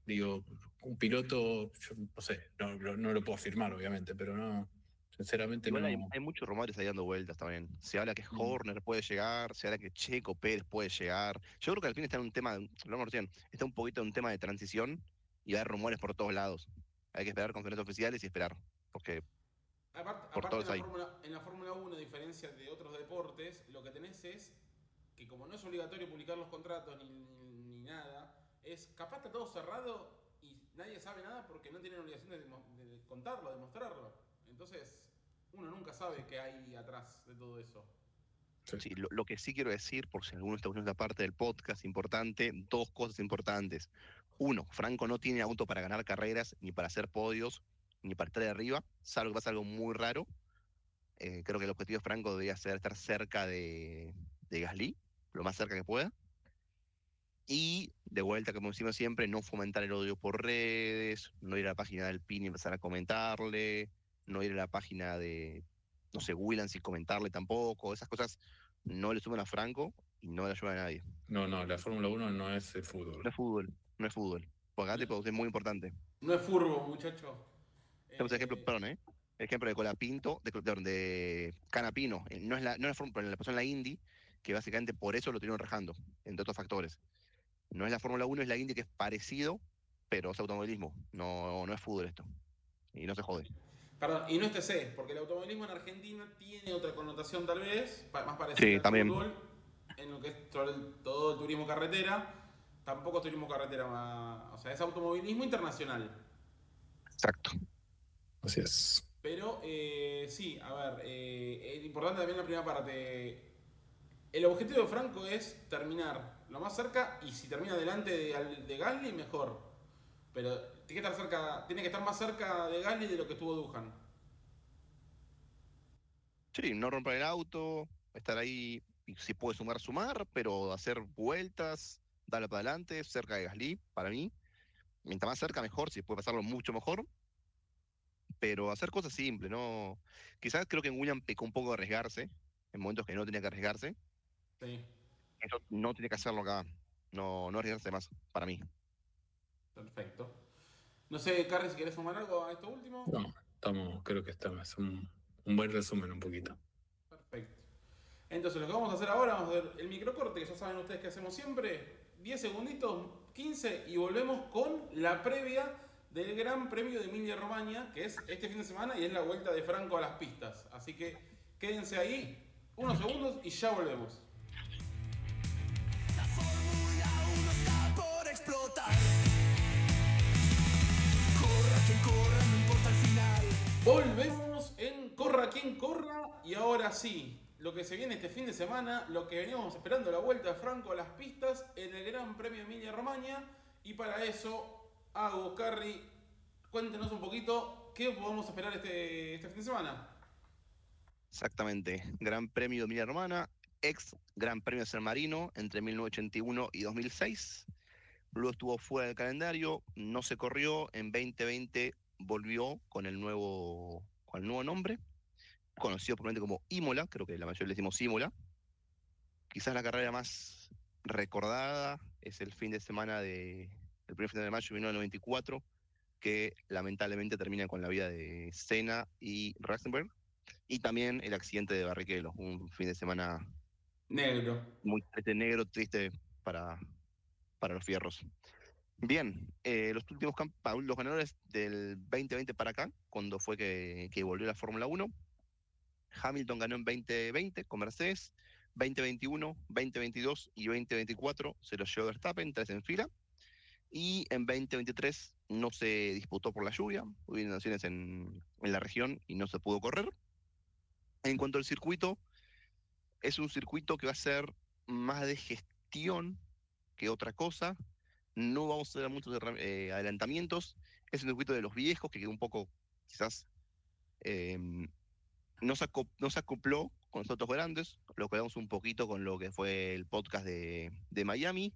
digo, un piloto, yo no sé, no lo puedo afirmar, obviamente, pero no, sinceramente Igual no. hay muchos rumores ahí dando vueltas también. Se habla que Mm. Horner puede llegar, se habla que Checo Pérez puede llegar. Yo creo que al fin está en un tema, lo hablamos recién, está un poquito en un tema de transición y va a haber rumores por todos lados. Hay que esperar conferencias oficiales y esperar, porque por Aparte todos hay. en la Fórmula 1, a diferencia de otros deportes, lo que tenés es que como no es obligatorio publicar los contratos ni nada, es capaz está todo cerrado y nadie sabe nada porque no tienen obligación de contarlo, de mostrarlo. Entonces, uno nunca sabe qué hay atrás de todo eso. Sí. Sí, lo que sí quiero decir, por si alguno está escuchando esta parte del podcast importante, dos cosas importantes. Uno, Franco no tiene auto para ganar carreras, ni para hacer podios, ni para estar de arriba, salvo que pasa algo muy raro. Creo que el objetivo de Franco debería ser estar cerca de Gasly, lo más cerca que pueda. Y de vuelta, como decimos siempre, no fomentar el odio por redes, no ir a la página del PIN y empezar a comentarle, no ir a la página de, no sé, Williams y comentarle tampoco. Esas cosas no le suman a Franco y no le ayudan a nadie. No, la Fórmula 1 no es el fútbol. No es fútbol, no es fútbol. Porque acá No, tipo, es muy importante. no es furbo, muchacho. Tenemos el ejemplo, Eh, perdón, el ejemplo de Colapinto, de Canapino. No es la Fórmula, pero le pasó en la Indy, que básicamente por eso lo tuvieron rajando, entre otros factores. No es la Fórmula 1, es la Indy, que es parecido, pero es automovilismo. No es fútbol esto. Y no se jode. Perdón, y no es TC, porque el automovilismo en Argentina tiene otra connotación tal vez, más parecida Sí, al también. fútbol, en lo que es todo el turismo carretera. Tampoco es turismo carretera, o sea, es automovilismo internacional. Exacto. Así es. Pero sí, a ver, es importante también la primera parte. El objetivo de Franco es terminar lo más cerca y si termina delante de Gasly, mejor. Pero tiene que estar más cerca de Gasly de lo que estuvo Duhan. Sí, no romper el auto, estar ahí, y si puede sumar, sumar, pero hacer vueltas, dale para adelante, cerca de Gasly, para mí. Mientras más cerca, mejor, si puede pasarlo mucho mejor. Pero hacer cosas simples, ¿no? Quizás creo que en William pecó un poco de arriesgarse, en momentos que no tenía que arriesgarse. Sí, Eso no tiene que hacerlo acá. No, no arriesgarse más, para mí. perfecto. No sé, Carly, si querés sumar algo a esto último. No, creo que es un buen resumen un poquito. Perfecto. Entonces, lo que vamos a hacer ahora, vamos a hacer el microcorte, que ya saben ustedes que hacemos siempre. 10 segunditos, 15, y volvemos con la previa del Gran Premio de Emilia Romagna, que es este fin de semana y es la vuelta de Franco a las pistas. Así que quédense ahí, unos segundos y ya volvemos. La Fórmula 1 está por explotar. Corra quien corra, no importa el final. Volvemos en Corra quien corra y ahora sí, lo que se viene este fin de semana, lo que veníamos esperando, la vuelta de Franco a las pistas en el Gran Premio Emilia Romagna. Y para eso, Agus, Carry, cuéntenos un poquito qué podemos esperar este fin de semana. Exactamente. Gran Premio de Emilia Romana, ex Gran Premio de San Marino entre 1981 y 2006. Luego estuvo fuera del calendario, no se corrió. En 2020 volvió con el nuevo nombre, conocido probablemente como Imola, creo que la mayoría le decimos Imola. Quizás la carrera más recordada es el primer fin de mayo de 1994, que lamentablemente termina con la vida de Senna y Ratzenberg, y también el accidente de Barrichello, un fin de semana Negro. muy triste, negro, triste para, para los fierros. Bien, los ganadores del 2020 para acá, cuando fue que volvió la Fórmula 1, Hamilton ganó en 2020 con Mercedes, 2021, 2022 y 2024 se lo llevó Verstappen, 3 en fila, y en 2023 no se disputó por la lluvia, hubo inundaciones en la región y no se pudo correr. En cuanto al circuito, es un circuito que va a ser más de gestión que otra cosa. No vamos a tener muchos adelantamientos. Es un circuito de los viejos que quedó un poco, quizás, eh, no se acopló con los autos grandes. Lo quedamos un poquito con lo que fue el podcast de Miami.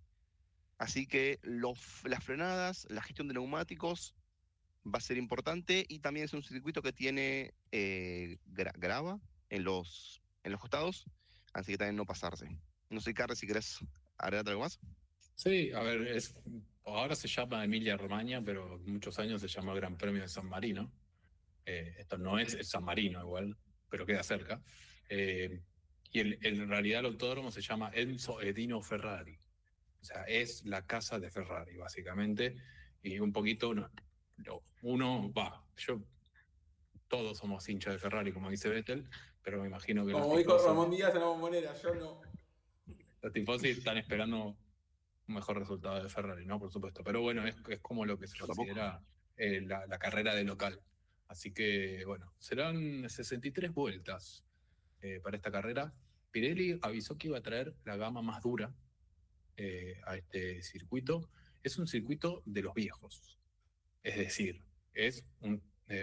Así que las frenadas, la gestión de neumáticos va a ser importante, y también es un circuito que tiene grava en los costados, así que también no pasarse. No sé, Carlos, si querés agregar algo más. Sí, a ver, ahora se llama Emilia Romagna, pero muchos años se llamó Gran Premio de San Marino. Esto no es el San Marino igual, pero queda cerca. Eh, y en realidad el autódromo se llama Enzo Edino Ferrari. O sea, es la casa de Ferrari, básicamente. Y un poquito, todos somos hinchas de Ferrari, como dice Vettel, pero me imagino que Como dijo Ramón Díaz en la bombonera, yo no. los tifosi están esperando un mejor resultado de Ferrari, ¿no? Por supuesto. Pero bueno, es como lo que se Yo tampoco. considera la carrera de local. Así que, bueno, serán 63 vueltas para esta carrera. Pirelli avisó que iba a traer la gama más dura a este circuito. Es un circuito de los viejos. Es decir, es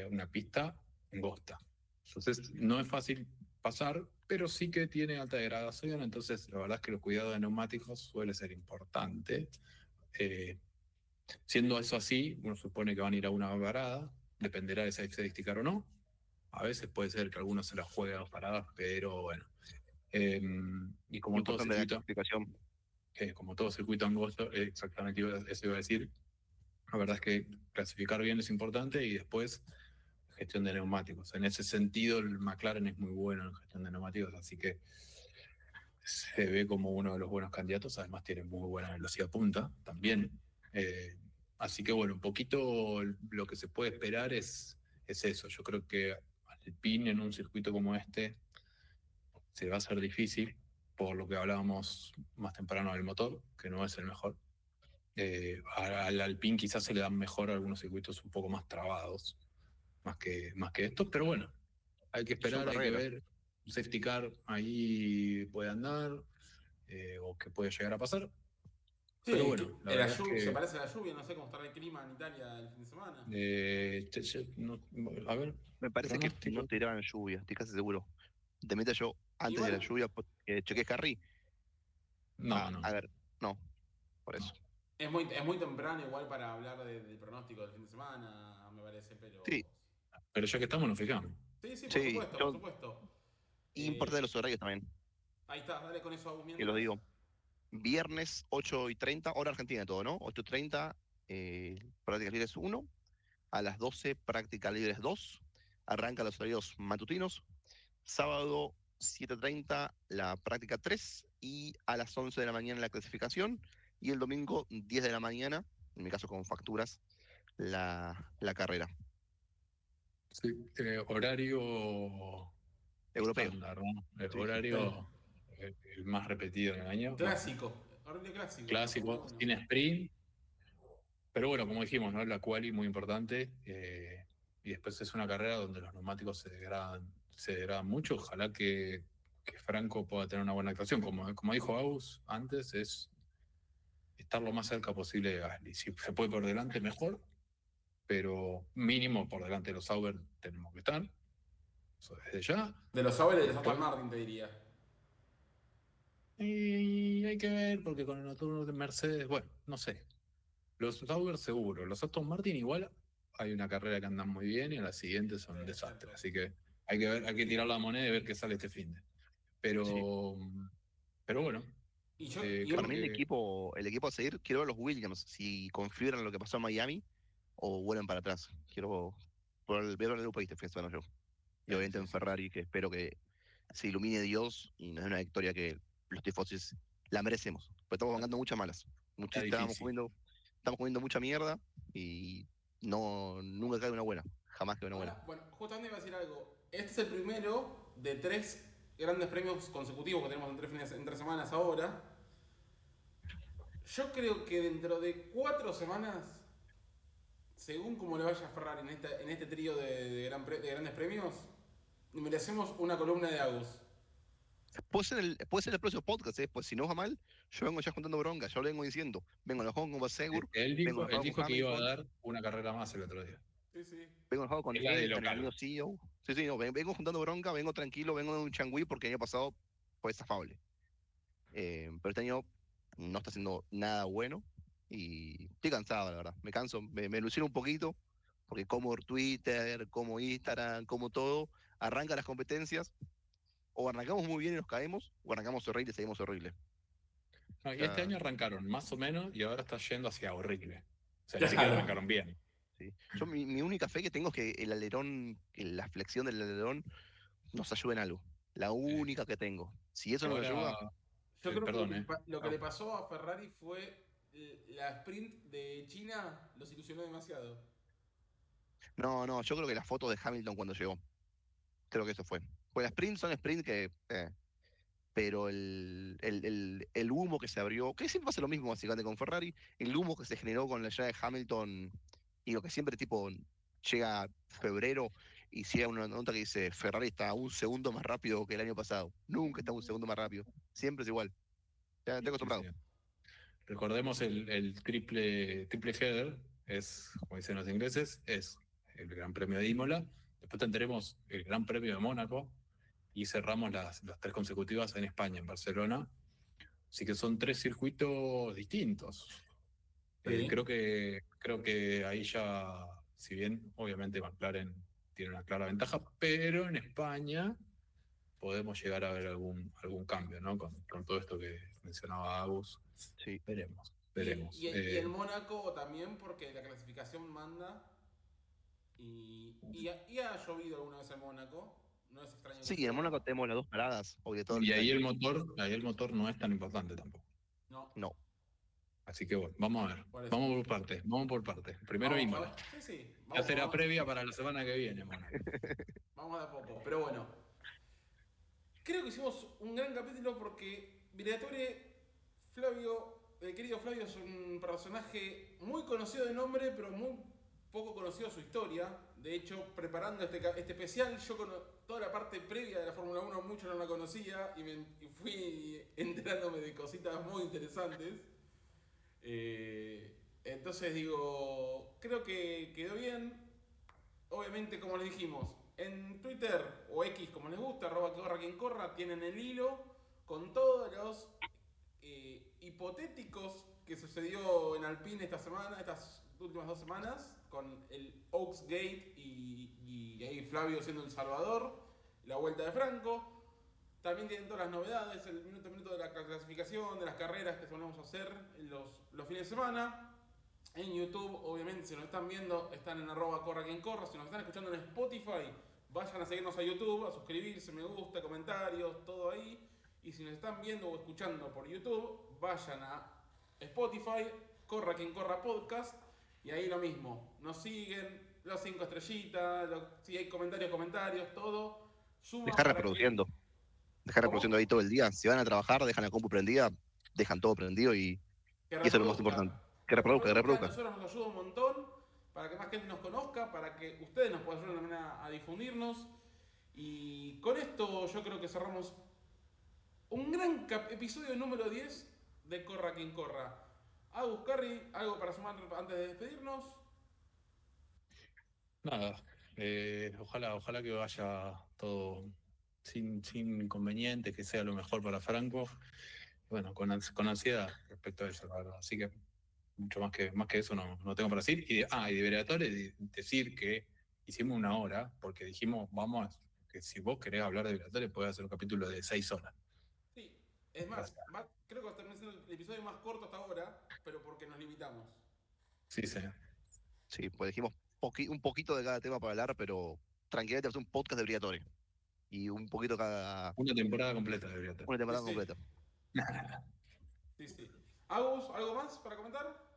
una pista angosta. Entonces, no es fácil pasar, pero sí que tiene alta degradación. Entonces, la verdad es que el cuidado de neumáticos suele ser importante. Eh, Siendo eso así, uno supone que van a ir a una parada, dependerá de si hay safety car o no. A veces puede ser que algunos se la jueguen a dos paradas, pero bueno. Eh, y Importante la clasificación. como todo circuito angosto, exactamente eso iba a decir. La verdad es que clasificar bien es importante y después gestión de neumáticos. En ese sentido, el McLaren es muy bueno en gestión de neumáticos, así que se ve como uno de los buenos candidatos. Además, tiene muy buena velocidad punta también. Eh, Así que, bueno, un poquito lo que se puede esperar es eso. Yo creo que Alpine en un circuito como este se va a hacer difícil, por lo que hablábamos más temprano del motor, que no es el mejor. Al Alpine quizás se le dan mejor algunos circuitos un poco más trabados, más que estos, pero bueno, hay que Son esperar, hay que carreras. ver. Un safety car ahí puede andar, o que puede llegar a pasar. Pero Sí, bueno, la verdad es se que. parece a la lluvia, no sé cómo estará el clima en Italia el fin de semana. A ver, Me parece que no pronóstico. tiraban lluvia, estoy casi seguro. Te meto yo antes de la Igual, lluvia, porque chequé Harry. No, no. A ver, no. por eso. Es muy temprano igual para hablar del pronóstico del fin de semana, me parece, pero... Sí, Pero ya que estamos, nos fijamos. Sí, sí, por sí, supuesto, por yo, supuesto. y importa de Eh, los horarios también, ahí está, dale con eso que lo mientras. digo. Viernes 8:30, hora argentina todo, ¿no? 8:30, prácticas libres 1, a las 12, prácticas libres 2, arranca los horarios matutinos. Sábado 7:30, la práctica 3, y a las 11 de la mañana la clasificación, y el domingo 10 de la mañana, en mi caso con facturas, la carrera. Sí, horario Europeo. estándar, ¿no? El Sí, sí. horario el más repetido en el año. Clásico, horario clásico. La Fórmula Clásico, 1. sin sprint. Pero bueno, como dijimos, ¿no? La quali muy importante. Y después es una carrera donde los neumáticos se degradan mucho. Ojalá que Franco pueda tener una buena actuación. Como dijo Agus antes, es estar lo más cerca posible de Gasly. Si se puede por delante, mejor. Pero mínimo por delante de los Sauber tenemos que estar. Eso desde ya. De los Sauber y de los Después, Aston Martin, te diría. y hay que ver, porque con el nocturno de Mercedes, bueno, no sé. Los Sauber seguro, los Aston Martin igual hay una carrera que andan muy bien y a la siguiente son un Sí, desastre. cierto. Así que hay que ver, hay que tirar la moneda y ver qué sale este fin de. Sí. Pero bueno, Para creo mí que el equipo a seguir, quiero ver los Williams, si configuran lo que pasó en Miami o vuelven para atrás. Quiero ver el grupo este fin de semana yo. Y Sí, obviamente sí, en sí. Ferrari, que espero que se ilumine Dios y nos dé una victoria que los tifosis la merecemos. Pero estamos bancando muchas malas. está Estamos difícil. comiendo mucha mierda y nunca cae una buena. Jamás cae una buena. Ahora, bueno, justamente iba a decir algo. Este es el primero de 3 grandes premios consecutivos que tenemos en 3 semanas ahora. Yo creo que dentro de 4 semanas, según como le vaya a Ferrari en este trío de grandes premios, merecemos una columna de Agus. Puede ser el próximo podcast, ¿eh? Pues si no va mal, yo vengo ya juntando bronca, yo lo vengo diciendo. Vengo enojado con Basegur, vengo Él enojado con dijo que iba a Hamilton, dar una carrera más el otro día. Sí, sí. vengo enojado con Es la de Elton, el local. amigo CEO. Sí, sí, no, vengo juntando bronca, vengo tranquilo, vengo de un changüí porque el año pasado fue estafable. Pero este año no está haciendo nada bueno y estoy cansado, la verdad. Me canso, me ilusiono un poquito porque como Twitter, como Instagram, como todo, arranca las competencias, o arrancamos muy bien y nos caemos, o arrancamos horrible y seguimos horrible. No, O y este sea, año arrancaron más o menos y ahora está yendo hacia horrible. O sea, ni siquiera Claro. arrancaron bien. sí. Yo mi única fe que tengo es que el alerón, que la flexión del alerón nos ayude en algo. La Eh, única que tengo. Si eso nos ayuda, ahora, Yo creo que perdón, lo que le pasó a Ferrari fue la sprint de China, los ilusionó demasiado. no, yo creo que la foto de Hamilton cuando llegó, creo que eso fue. Pues las sprints son sprint que, pero el humo que se abrió, que siempre pasa lo mismo básicamente con Ferrari, el humo que se generó con la llegada de Hamilton, y lo que siempre tipo llega febrero y llega una nota que dice Ferrari está un segundo más rápido que el año pasado. Nunca está un segundo más rápido. Siempre es igual. Ya estoy sí, acostumbrado. sí. Recordemos el triple header, es, como dicen los ingleses, es el Gran Premio de Imola, después tendremos el Gran Premio de Mónaco y cerramos las 3 consecutivas en España, en Barcelona. Así que son 3 circuitos distintos. Sí. Creo que ahí ya, si bien obviamente McLaren tiene una clara ventaja, pero en España podemos llegar a ver algún cambio, ¿no? Con todo esto que mencionaba Agus. Sí. Veremos, Y, veremos. y en Mónaco también, porque la clasificación manda. Y ha llovido alguna vez en Mónaco. No es extraño que Sí, en llueva. Mónaco tenemos las dos paradas, hoy de todo Y el ahí año. el motor no es tan importante tampoco. No, No. Así que bueno, vamos a ver. por eso. Vamos por partes. Primero Vamos a Imola. ver. Sí, sí. Ya será Vamos, previa para la semana que viene, Mónaco. vamos de a poco. Pero bueno, creo que hicimos un gran capítulo porque Briatore, el querido Flavio, es un personaje muy conocido de nombre, pero muy poco conocido su historia. De hecho, preparando este especial, yo toda la parte previa de la Fórmula 1 mucho no la conocía y fui enterándome de cositas muy interesantes. Entonces digo, creo que quedó bien. Obviamente, como les dijimos, en Twitter o X, como les gusta, @corra quien corra, tienen el hilo con todos los hipotéticos que sucedió en Alpine estas últimas 2 semanas, con el Oaks Gate y ahí Flavio siendo El Salvador, la vuelta de Franco. También tienen todas las novedades, el minuto a minuto de la clasificación, de las carreras que solemos hacer los fines de semana. En YouTube, obviamente, si nos están viendo, están en @corra quien corra. Si nos están escuchando en Spotify, vayan a seguirnos a YouTube, a suscribirse, me gusta, comentarios, todo ahí. Y si nos están viendo o escuchando por YouTube, vayan a Spotify, Corra Quien Corra Podcast. Y ahí lo mismo, nos siguen, los 5 estrellitas, si hay comentarios, todo. Suma Dejar para reproduciendo. que... Dejar ¿Cómo? reproduciendo ahí todo el día. Si van a trabajar, dejan la compu prendida, dejan todo prendido y Que eso es lo más importante. Que reproduzca, que reproduzca. A nosotros nos ayuda un montón para que más gente nos conozca, para que ustedes nos puedan ayudar también a difundirnos. Y con esto yo creo que cerramos un gran episodio número 10 de Corra Quien Corra. Agus, Carry, ¿algo para sumar antes de despedirnos? Nada, ojalá que vaya todo sin inconvenientes, que sea lo mejor para Franco. Bueno, con ansiedad respecto a eso, la verdad. Así que mucho más que eso no tengo para decir. Y de Briatore, decir que hicimos 1 hora, porque dijimos, que si vos querés hablar de Briatore, podés hacer un capítulo de 6 horas. Sí, es más, creo que terminó siendo el episodio más corto hasta ahora, pero porque nos limitamos. Sí. Sí, pues dijimos un poquito de cada tema para hablar, pero tranquilamente hacer un podcast de Briatore. Y un poquito cada. Una temporada completa de Briatore. Una temporada Sí, sí. completa. Sí. Agus, ¿algo más para comentar?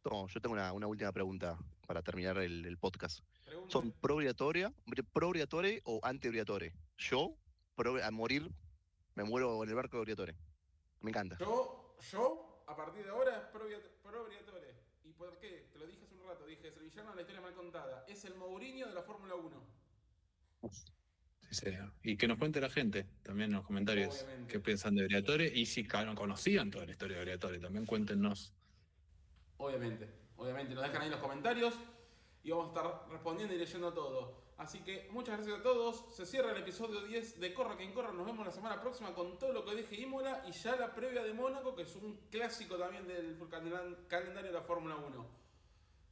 No, yo tengo una última pregunta para terminar el podcast. Pregunte. ¿Son pro Briatore o anti Briatore? Yo, a morir, me muero en el barco de Briatore. Me encanta. Yo, a partir de ahora, es pro Briatore. ¿Y por qué? Te lo dije hace un rato. Dije, es el villano de la historia mal contada. Es el Mourinho de la Fórmula 1. Sí. Y que nos cuente la gente también en los comentarios Obviamente. qué piensan de Briatore y si no conocían toda la historia de Briatore, también cuéntenos. Obviamente, nos dejan ahí en los comentarios y vamos a estar respondiendo y leyendo todo. Así que muchas gracias a todos. Se cierra el episodio 10 de Corra Quien Corra. Nos vemos la semana próxima con todo lo que deje Imola y ya la previa de Mónaco, que es un clásico también del calendario de la Fórmula 1.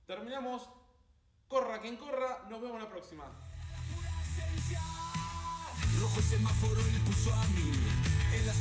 Terminamos. Corra Quien Corra. Nos vemos la próxima. Rojo el semáforo y puso a 1000 en las